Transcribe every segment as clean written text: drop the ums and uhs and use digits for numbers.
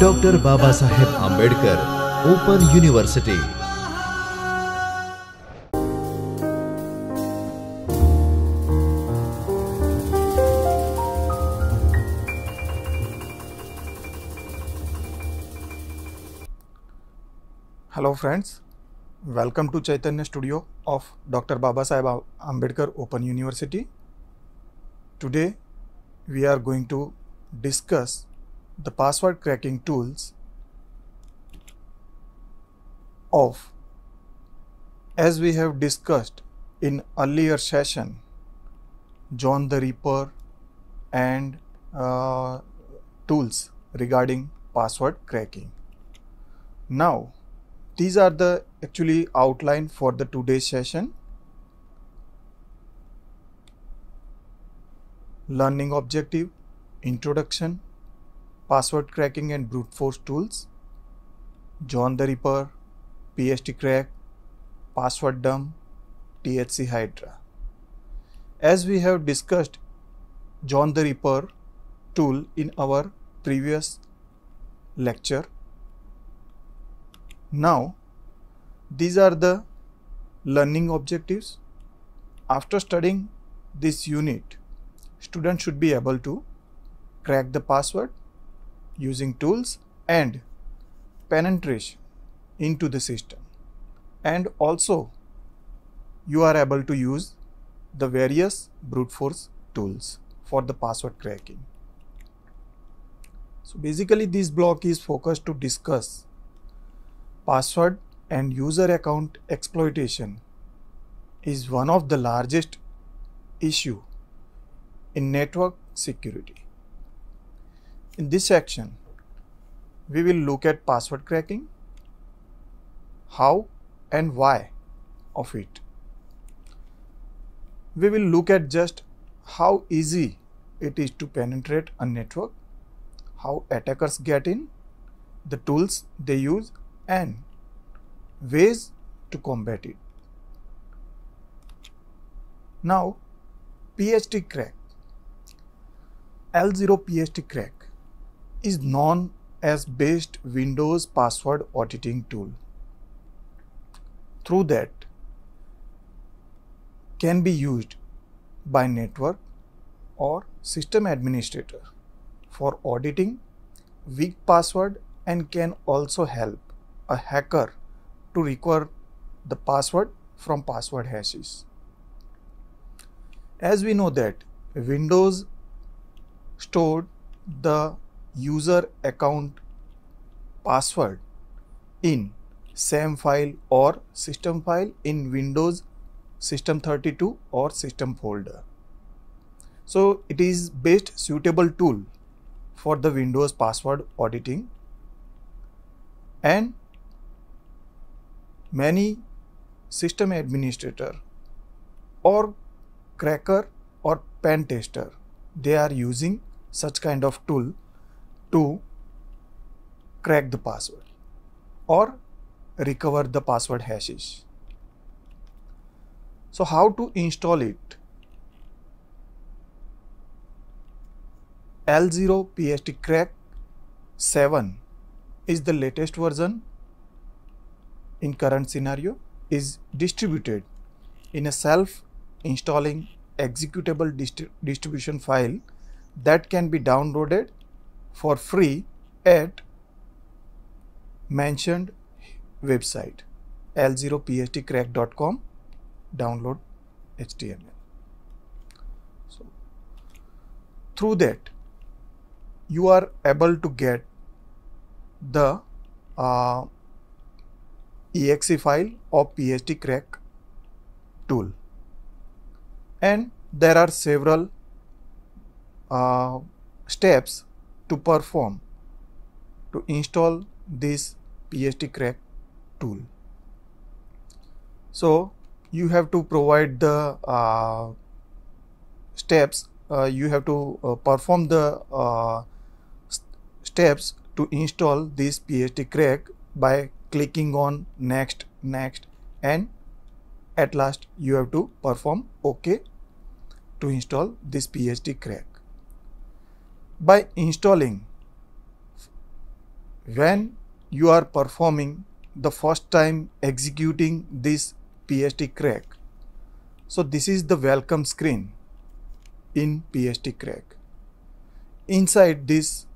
Doctor Baba Saheb Ambedkar Open University. Hello friends, welcome to Chaitanya Studio of Dr. Baba Saheb Ambedkar Open University. Today we are going to discuss the password cracking tools of, as we have discussed in earlier session, John the Ripper and tools regarding password cracking. Now these are the actually outline for the today's session. Learning objective, introduction, password cracking and brute force tools, John the Ripper, PST crack, password dump, THC Hydra. As we have discussed John the Ripper tool in our previous lecture, now these are the learning objectives. After studying this unit, students should be able to crack the password using tools and penetration into the system, and also you are able to use the various brute force tools for the password cracking. So basically this block is focused to discuss password and user account exploitation is one of the largest issue in network security. In this section, we will look at password cracking, how and why of it. We will look at just how easy it is to penetrate a network, how attackers get in, the tools they use, and ways to combat it. Now, PST crack. L0 PST crack is known as based Windows password auditing tool. Through that can be used by network or system administrator for auditing weak password, and can also help a hacker to recover the password from password hashes. As we know that Windows stored the user account password in SAM file or system file in Windows System 32 or system folder. So it is best suitable tool for the Windows password auditing, and many system administrator or cracker or pen tester, they are using such kind of tool to crack the password or recover the password hashes. So how to install it? L0 PST crack 7 is the latest version in current scenario, is distributed in a self-installing executable distribution file that can be downloaded for free at mentioned website l0pstcrack.com, download HTML. So through that you are able to get the exe file of PST crack tool, and there are several steps to perform to install this PST crack tool. So you have to provide the steps, you have to perform the steps to install this PST crack by clicking on next, and at last you have to perform OK to install this PST crack. By installing when you are performing the first time executing this PST-Crack. So this is the welcome screen in PST-Crack. Inside this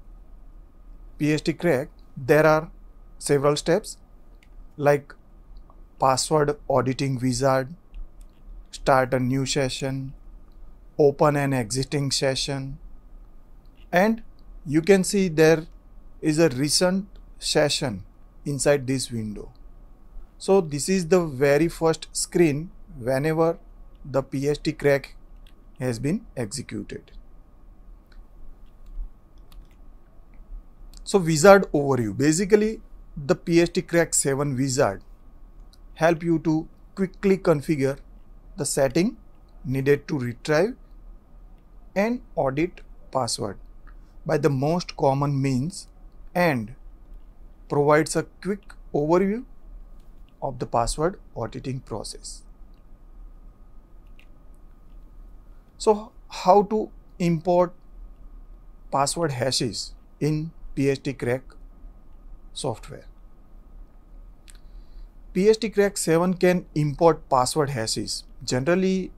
PST-Crack, there are several steps like password auditing wizard, start a new session, open an existing session, and you can see there is a recent session inside this window. So this is the very first screen whenever the PST-Crack has been executed. So wizard overview. Basically, the PST-Crack 7 wizard help you to quickly configure the setting needed to retrieve and audit password by the most common means and provides a quick overview of the password auditing process. So how to import password hashes in PST-Crack software? PST-Crack 7 can import password hashes. Generally,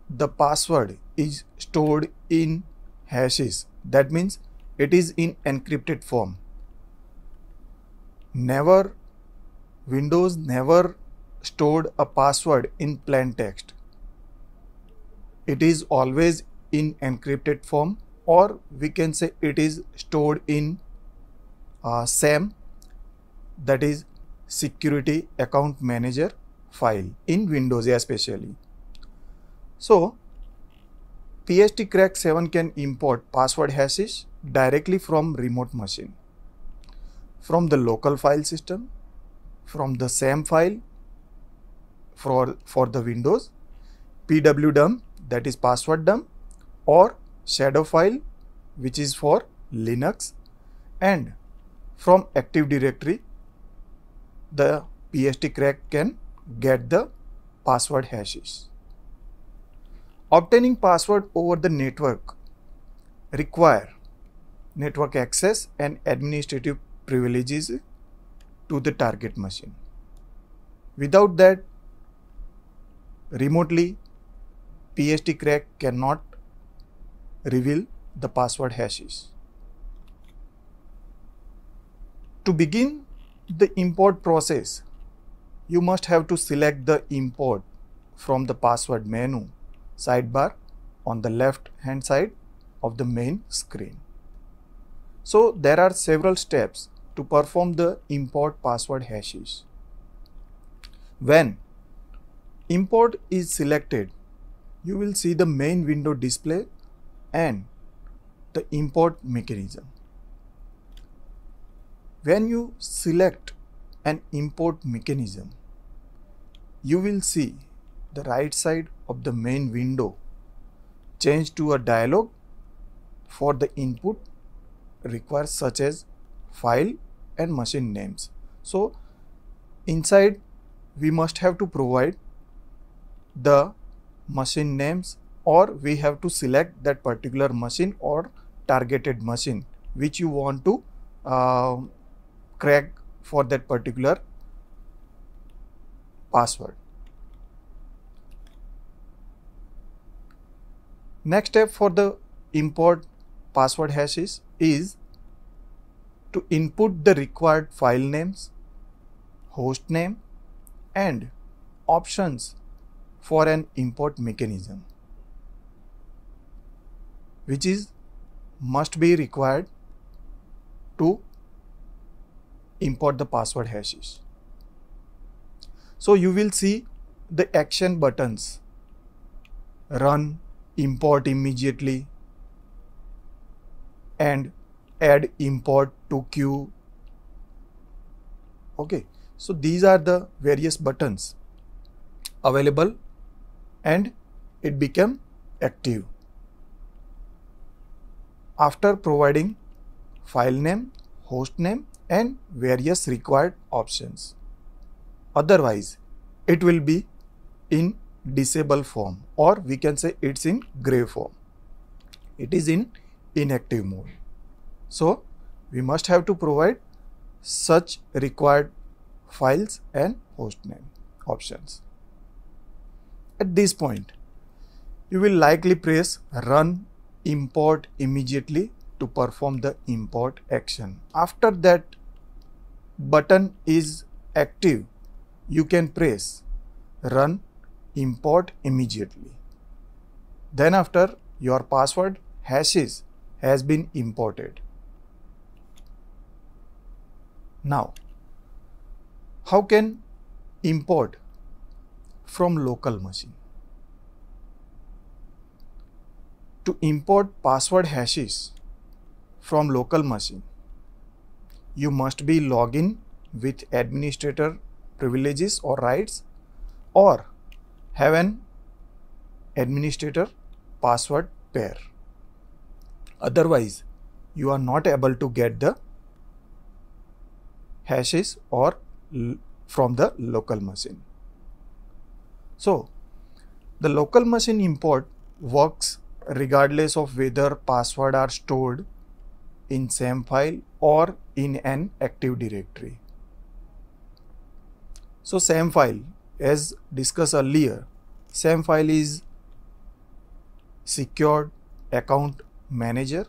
the password is stored in hashes. That means it is in encrypted form. Windows never stored a password in plain text. It is always in encrypted form, or we can say it is stored in SAM, that is Security Account Manager file in Windows especially. So PST-Crack 7 can import password hashes directly from remote machine, from the local file system, from the SAM file for the Windows, pwdump, that is password dump, or shadow file, which is for Linux, and from Active Directory the PST-Crack can get the password hashes. Obtaining password over the network require network access and administrative privileges to the target machine. Without that, remotely PST-Crack cannot reveal the password hashes. To begin the import process, you must have to select the import from the password menu sidebar on the left hand side of the main screen. So there are several steps to perform the import password hashes. When import is selected, you will see the main window display and the import mechanism. When you select an import mechanism, you will see the right side of the main window change to a dialog for the input required, such as file and machine names. So inside we must have to provide the machine names, or we have to select that particular machine or targeted machine which you want to crack for that particular password. Next step for the import password hashes is to input the required file names, host name, and options for an import mechanism, which is must be required to import the password hashes. So you will see the action buttons: run, import immediately, and add import to queue. Okay, so these are the various buttons available and it became active after providing file name, host name, and various required options. Otherwise, it will be in disable form, or we can say it's in gray form. It is in inactive mode. So we must have to provide such required files and hostname options. At this point, you will likely press Run Import immediately to perform the import action. After that button is active, you can press Run Import immediately. Then after your password hashes has been imported. Now, how can import from local machine? To import password hashes from local machine, you must be logged in with administrator privileges or rights, or have an administrator password pair. Otherwise, you are not able to get the hashes or from the local machine. So, the local machine import works regardless of whether passwords are stored in same file or in an active directory. So, same file, as discussed earlier, same file is secured account manager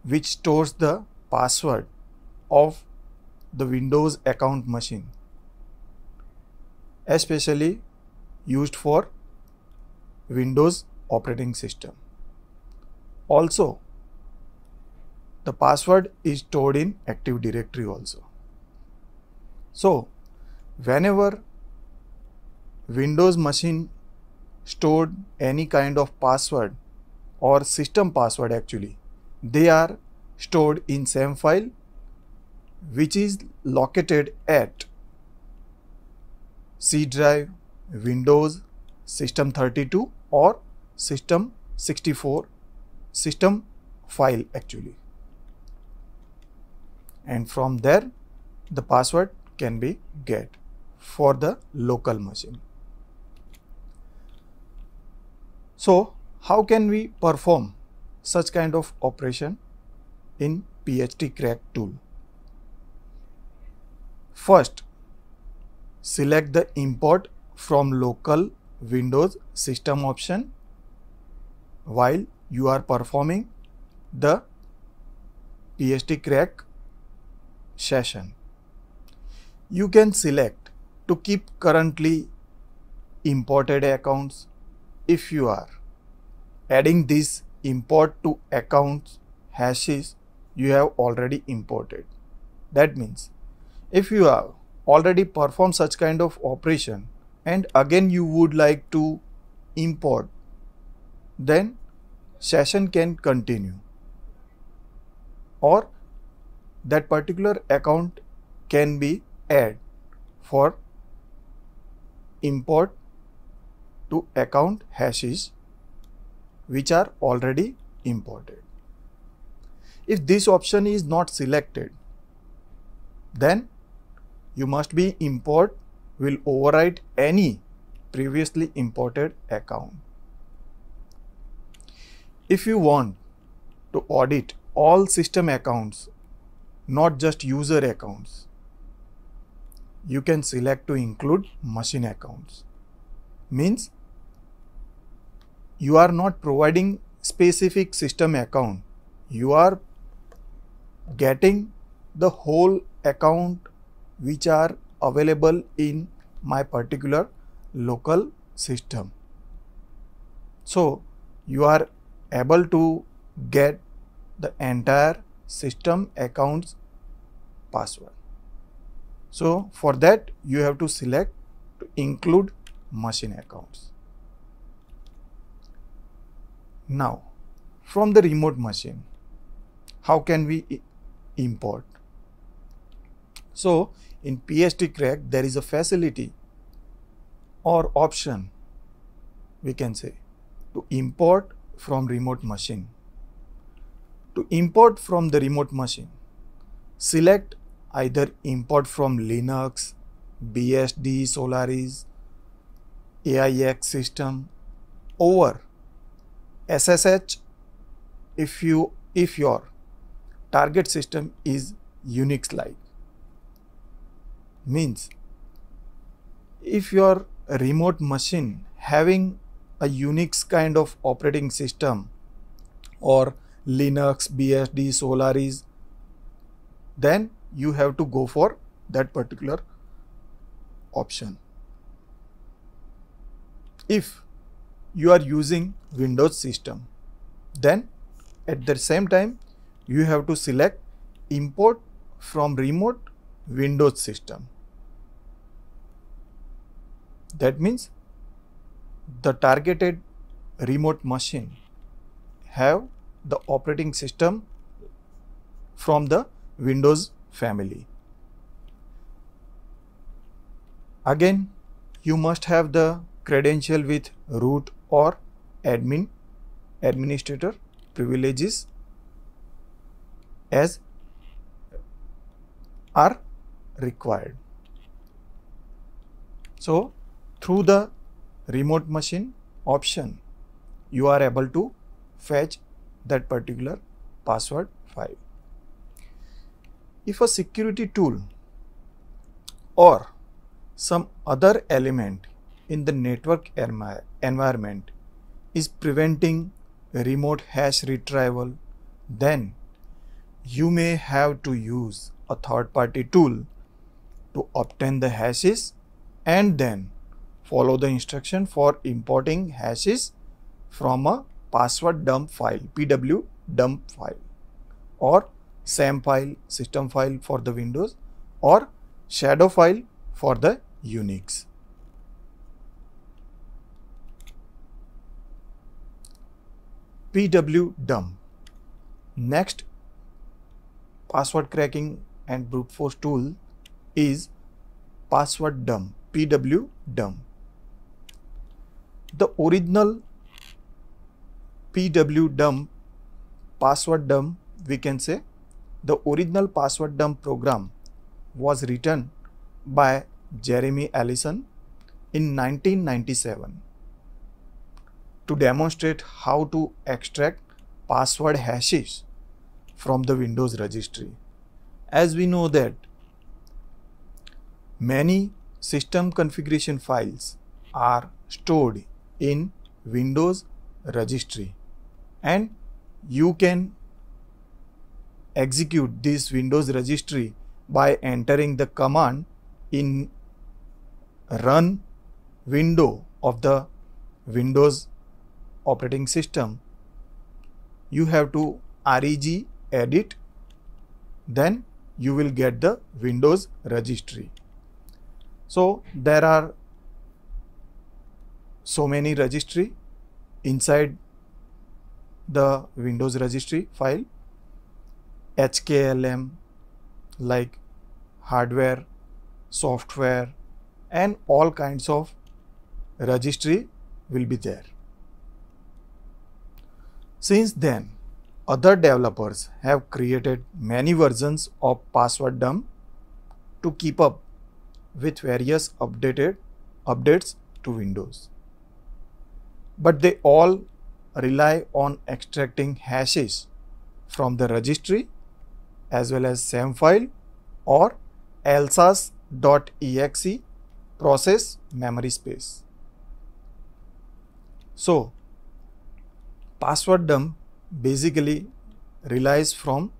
which stores the password of the Windows account machine, especially used for Windows operating system. Also, the password is stored in Active Directory also. So, whenever Windows machine stored any kind of password or system password, actually, they are stored in same file which is located at C drive, Windows, System 32 or System 64 system file actually. And from there the password can be get for the local machine. So, how can we perform such kind of operation in PHTCrack tool? First, select the import from local Windows system option while you are performing the PHTCrack session. You can select to keep currently imported accounts if you are adding this import to accounts hashes you have already imported. That means if you have already performed such kind of operation and again you would like to import, then session can continue, or that particular account can be added for import to account hashes which are already imported. If this option is not selected, then you must be import will overwrite any previously imported account. If you want to audit all system accounts, not just user accounts, you can select to include machine accounts. Means you are not providing specific system account, you are getting the whole account which are available in my particular local system. So, you are able to get the entire system accounts password. So, for that you have to select to include machine accounts. Now, from the remote machine, how can we import? So, in PHTCrack there is a facility or option, we can say, to import from remote machine. To import from the remote machine, select either import from Linux, BSD, Solaris, AIX system, or SSH if your target system is Unix like. Means if your remote machine having a Unix kind of operating system or Linux, BSD, Solaris, then you have to go for that particular option. If you are using Windows system, then at the same time you have to select import from remote Windows system. That means the targeted remote machine have the operating system from the Windows family. Again, you must have the credential with root or administrator privileges as are required. So through the remote machine option, you are able to fetch that particular password file. If a security tool or some other element in the network environment is preventing remote hash retrieval, then you may have to use a third-party tool to obtain the hashes and then follow the instruction for importing hashes from a password dump file, PW dump file, or SAM file, system file for the Windows, or shadow file for the Unix. PW dump. Next password cracking and brute force tool is password dump, PW dump. The original PW dump, password dump, we can say the original password dump program was written by Jeremy Allison in 1997 to demonstrate how to extract password hashes from the Windows registry. As we know that many system configuration files are stored in Windows registry, and you can execute this Windows registry by entering the command in run window of the Windows operating system. You have to reg edit, then you will get the Windows registry. So there are so many registry inside the Windows registry file, HKLM like hardware, software, and all kinds of registry will be there. Since then, other developers have created many versions of password dump to keep up with various updates to Windows. But they all rely on extracting hashes from the registry as well as SAM file or lsas.exe process memory space. So password dump basically relies from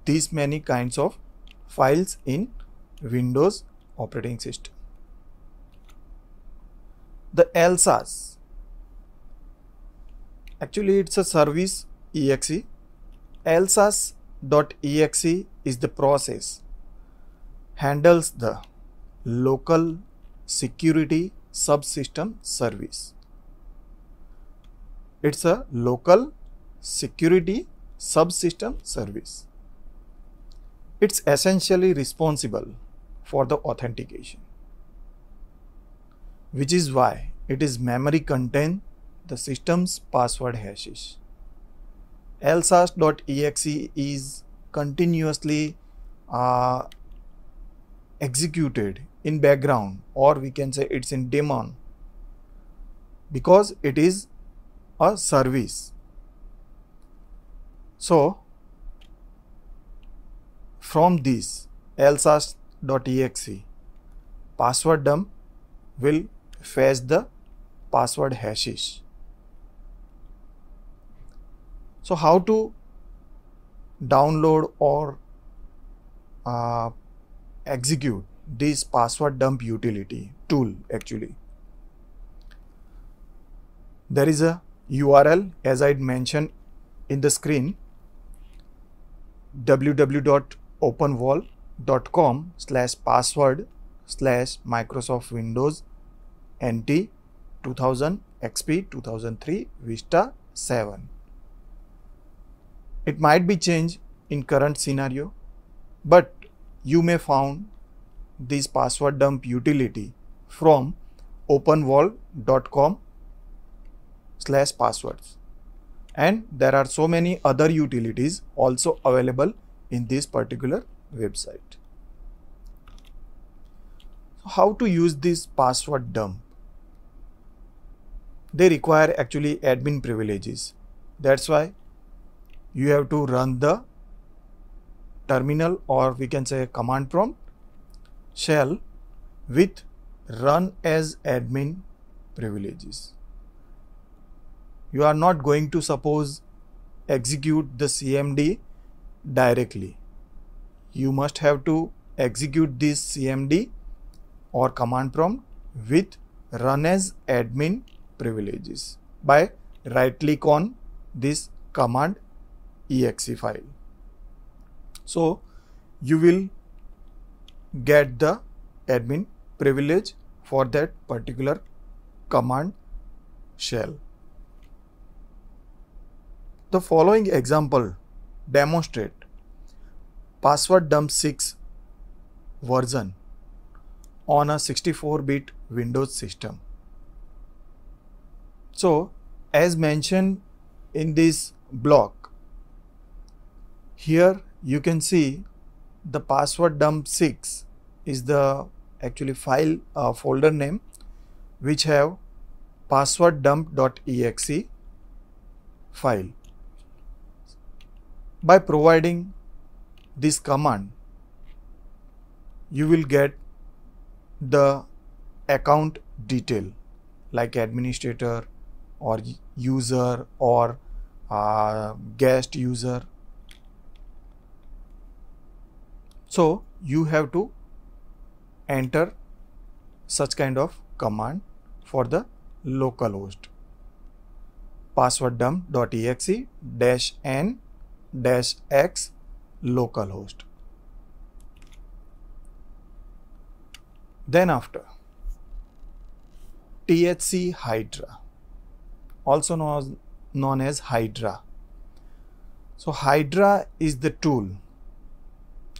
these many kinds of files in Windows operating system. The LSAS, actually it's a service exe. lsas.exe is the process handles the local security subsystem service. It's a local security subsystem service. It's essentially responsible for the authentication, which is why it is memory contain the system's password hashes. lsas.exe is continuously executed in background, or we can say it's in daemon, because it is a service. So from this lsas.exe password dump will fetch the password hashes. So how to download or execute this password dump utility tool? Actually, there is a URL as I mentioned in the screen, www.openwall.com/password/Microsoft Windows NT 2000 XP 2003 Vista 7. It might be changed in current scenario, but you may found this password dump utility from openwall.com/passwords, and there are so many other utilities also available in this particular website. So how to use this password dump? They require actually admin privileges. That's why you have to run the terminal, or we can say command prompt shell with run as admin privileges. You are not going to suppose execute the CMD directly. You must have to execute this CMD or command prompt with run as admin privileges by right click on this command exe file. So you will get the admin privilege for that particular command shell. The following example demonstrate password dump 6 version on a 64-bit Windows system. So as mentioned in this block, here you can see the password dump 6 is the actually file folder name which have passworddump.exe file. By providing this command, you will get the account detail like administrator or user or guest user. So you have to enter such kind of command for the localhost passworddump.exe -n-x localhost. Then after THC Hydra, also known as Hydra. So Hydra is the tool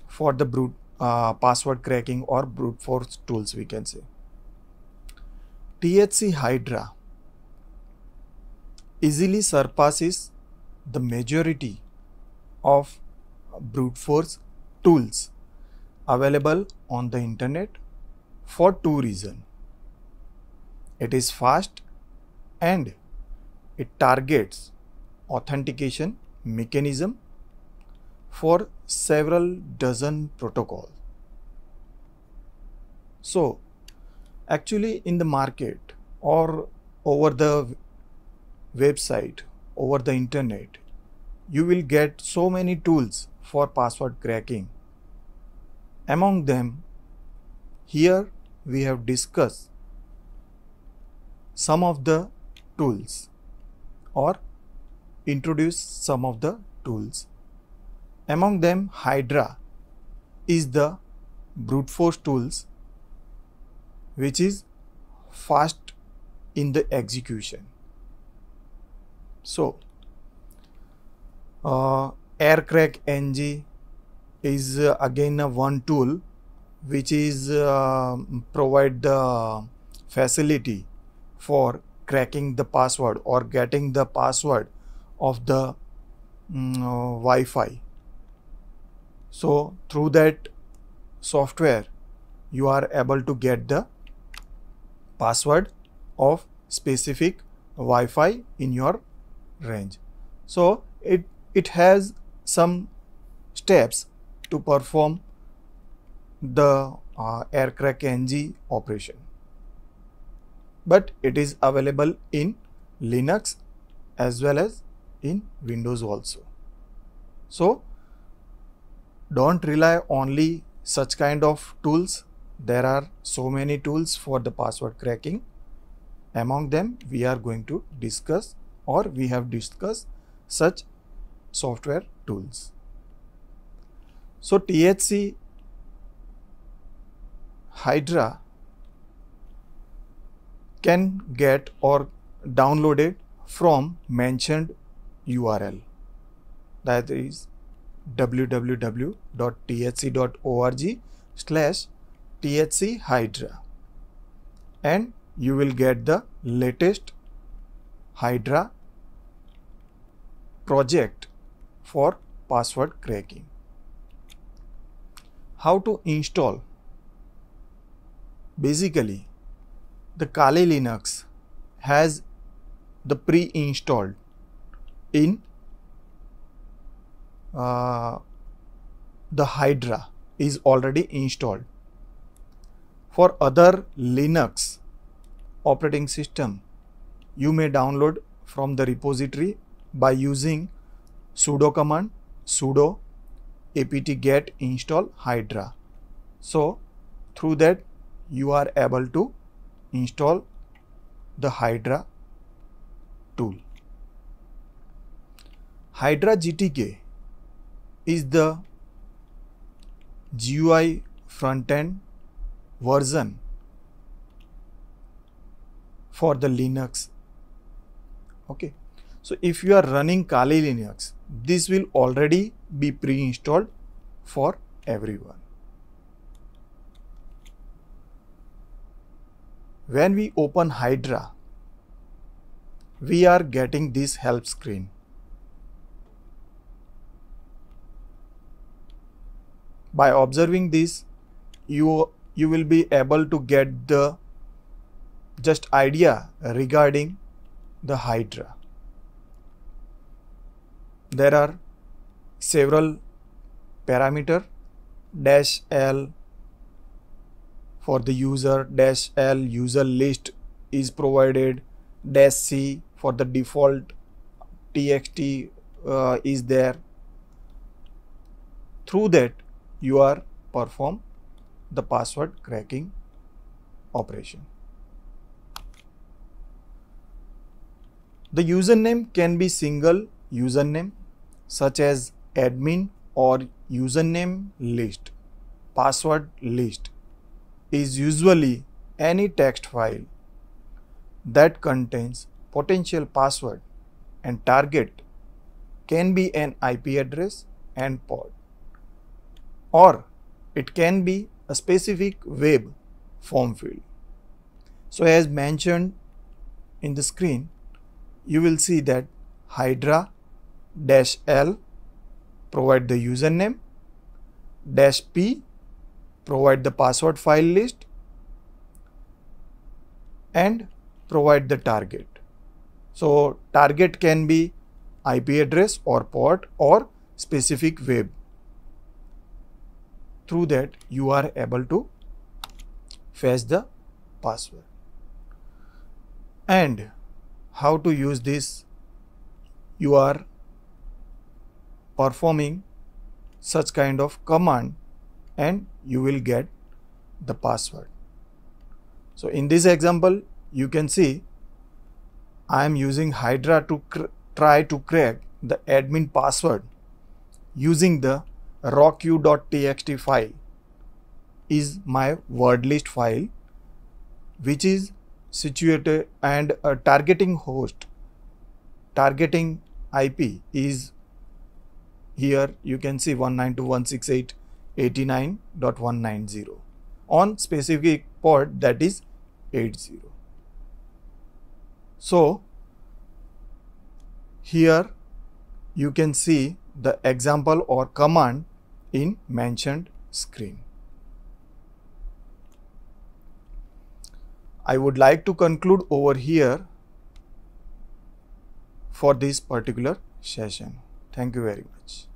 for the brute password cracking or brute force tools, we can say. THC Hydra easily surpasses the majority of brute force tools available on the internet for two reasons. It is fast and it targets authentication mechanism for several dozen protocols. So actually in the market or over the website, over the internet, you will get so many tools for password cracking. Among them, here we have discussed some of the tools or introduced some of the tools. Among them, Hydra is the brute force tools which is fast in the execution. So AirCrackNG is again one tool which is provide the facility for cracking the password or getting the password of the Wi-Fi. So through that software you are able to get the password of specific Wi-Fi in your range. So it has some steps to perform the aircrack-ng operation, but it is available in Linux as well as in Windows also. So don't rely only such kind of tools. There are so many tools for the password cracking. Among them we are going to discuss, or we have discussed, such software tools. So THC Hydra can get or downloaded from mentioned URL, that is www.thc.org/thchhydra, and you will get the latest Hydra project for password cracking. How to install? Basically, the Kali Linux has the pre-installed in the Hydra is already installed. For other Linux operating system, you may download from the repository by using sudo command sudo apt-get install Hydra. So through that you are able to install the Hydra tool. Hydra GTK is the GUI front-end version for the Linux. Okay, so if you are running Kali Linux, this will already be pre-installed for everyone. When we open Hydra, we are getting this help screen. By observing this, you will be able to get the just idea regarding the Hydra. There are several parameters, -l for the user, -l user list is provided, -c for the default txt is there. Through that you are perform the password cracking operation. The username can be single username such as admin or username list. Password list is usually any text file that contains potential password, and target can be an IP address and port, or it can be a specific web form field. So as mentioned in the screen, you will see that Hydra-L provide the username, -p provide the password file list, and provide the target. So target can be IP address or port or specific web. Through that you are able to fetch the password. And how to use this? You are performing such kind of command and you will get the password. So in this example you can see I am using Hydra to try to crack the admin password using the rocku.txt file is my word list file, which is situated, and a targeting host, targeting IP is here. You can see 192.168.89.190 on specific port, that is 80. So here you can see the example or command in mentioned screen. I would like to conclude over here for this particular session. Thank you very much.